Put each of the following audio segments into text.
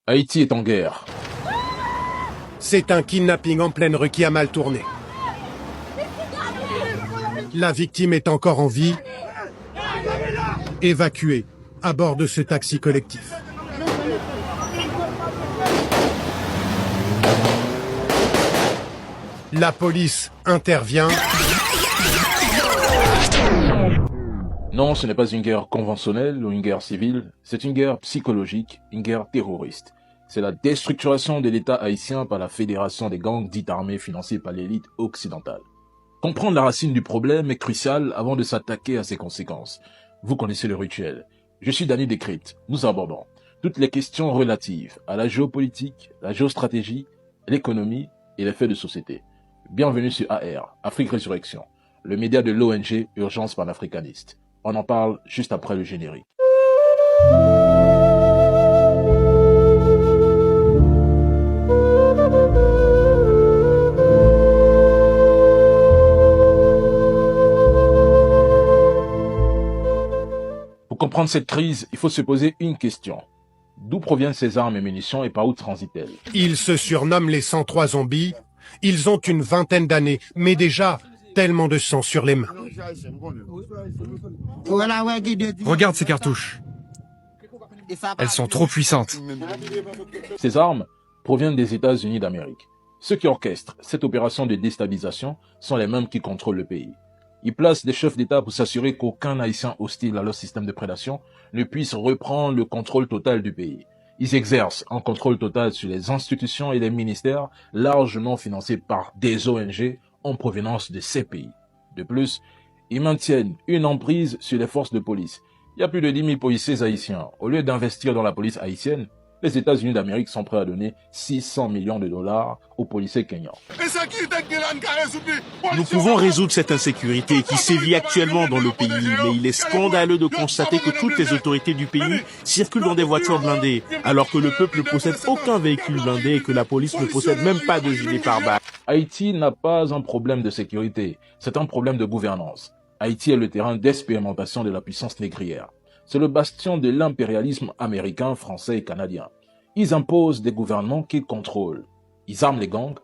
Haïti est en guerre. C'est un kidnapping en pleine rue qui a mal tourné. La victime est encore en vie, évacuée à bord de ce taxi collectif. La police intervient. Non, ce n'est pas une guerre conventionnelle ou une guerre civile, c'est une guerre psychologique, une guerre terroriste. C'est la déstructuration de l'État haïtien par la fédération des gangs dites armées financées par l'élite occidentale. Comprendre la racine du problème est crucial avant de s'attaquer à ses conséquences. Vous connaissez le rituel. Je suis Danny Décrypte. Nous abordons toutes les questions relatives à la géopolitique, la géostratégie, l'économie et les faits de société. Bienvenue sur AR, Afrique Résurrection, le média de l'ONG Urgence panafricaniste. On en parle juste après le générique. Pour comprendre cette crise, il faut se poser une question. D'où proviennent ces armes et munitions et par où transitent-elles? Ils se surnomment les 103 zombies. Ils ont une vingtaine d'années, mais déjà tellement de sang sur les mains. Regarde ces cartouches. Elles sont trop puissantes. Ces armes proviennent des États-Unis d'Amérique. Ceux qui orchestrent cette opération de déstabilisation sont les mêmes qui contrôlent le pays. Ils placent des chefs d'État pour s'assurer qu'aucun Haïtien hostile à leur système de prédation ne puisse reprendre le contrôle total du pays. Ils exercent un contrôle total sur les institutions et les ministères largement financés par des ONG en provenance de ces pays. De plus, ils maintiennent une emprise sur les forces de police. Il y a plus de 10 000 policiers haïtiens. Au lieu d'investir dans la police haïtienne, les États-Unis d'Amérique sont prêts à donner 600 millions de dollars aux policiers kenyans. Nous pouvons résoudre cette insécurité qui sévit actuellement dans le pays, mais il est scandaleux de constater que toutes les autorités du pays circulent dans des voitures blindées, alors que le peuple ne possède aucun véhicule blindé et que la police ne possède même pas de gilet pare-balles. Haïti n'a pas un problème de sécurité, c'est un problème de gouvernance. Haïti est le terrain d'expérimentation de la puissance négrière. C'est le bastion de l'impérialisme américain, français et canadien. Ils imposent des gouvernements qu'ils contrôlent. Ils arment les gangs,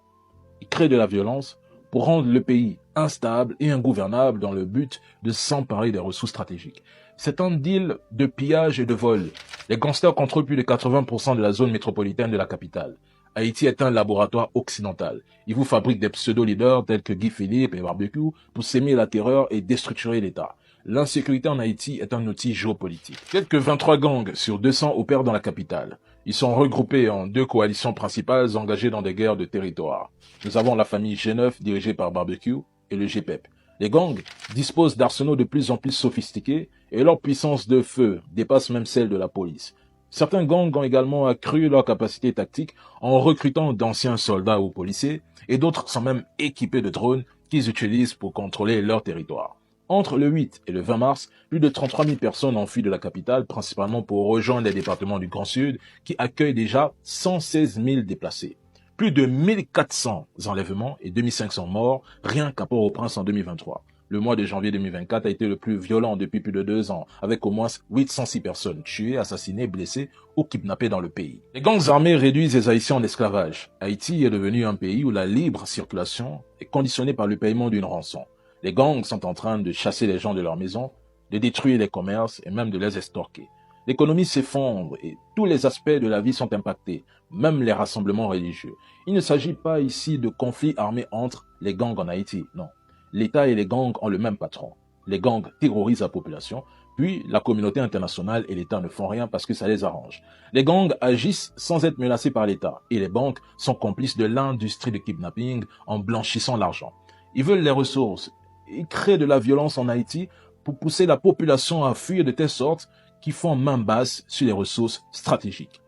ils créent de la violence pour rendre le pays instable et ingouvernable dans le but de s'emparer des ressources stratégiques. C'est un deal de pillage et de vol. Les gangsters contrôlent plus de 80% de la zone métropolitaine de la capitale. Haïti est un laboratoire occidental. Ils vous fabriquent des pseudo-leaders tels que Guy Philippe et Barbecue pour s'aimer la terreur et déstructurer l'État. L'insécurité en Haïti est un outil géopolitique. Quelques 23 gangs sur 200 opèrent dans la capitale. Ils sont regroupés en deux coalitions principales engagées dans des guerres de territoire. Nous avons la famille G9 dirigée par Barbecue et le GPEP. Les gangs disposent d'arsenaux de plus en plus sophistiqués et leur puissance de feu dépasse même celle de la police. Certains gangs ont également accru leur capacité tactique en recrutant d'anciens soldats ou policiers et d'autres sont même équipés de drones qu'ils utilisent pour contrôler leur territoire. Entre le 8 et le 20 mars, plus de 33 000 personnes ont fui de la capitale, principalement pour rejoindre les départements du Grand Sud, qui accueillent déjà 116 000 déplacés. Plus de 1400 enlèvements et 2500 morts, rien qu'à Port-au-Prince en 2023. Le mois de janvier 2024 a été le plus violent depuis plus de 2 ans, avec au moins 806 personnes tuées, assassinées, blessées ou kidnappées dans le pays. Les gangs armés réduisent les Haïtiens en esclavage. Haïti est devenu un pays où la libre circulation est conditionnée par le paiement d'une rançon. Les gangs sont en train de chasser les gens de leur maison, de détruire les commerces et même de les estorquer. L'économie s'effondre et tous les aspects de la vie sont impactés, même les rassemblements religieux. Il ne s'agit pas ici de conflits armés entre les gangs en Haïti, non. L'État et les gangs ont le même patron. Les gangs terrorisent la population, puis la communauté internationale et l'État ne font rien parce que ça les arrange. Les gangs agissent sans être menacés par l'État et les banques sont complices de l'industrie de kidnapping en blanchissant l'argent. Ils veulent les ressources. Ils créent de la violence en Haïti pour pousser la population à fuir de telle sorte qu'ils font main basse sur les ressources stratégiques.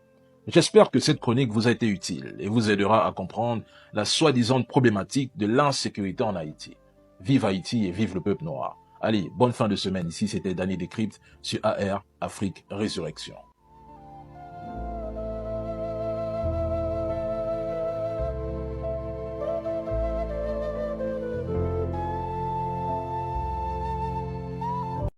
J'espère que cette chronique vous a été utile et vous aidera à comprendre la soi-disant problématique de l'insécurité en Haïti. Vive Haïti et vive le peuple noir. Allez, bonne fin de semaine. Ici, c'était Danny Décrypte sur AR, Afrique Résurrection.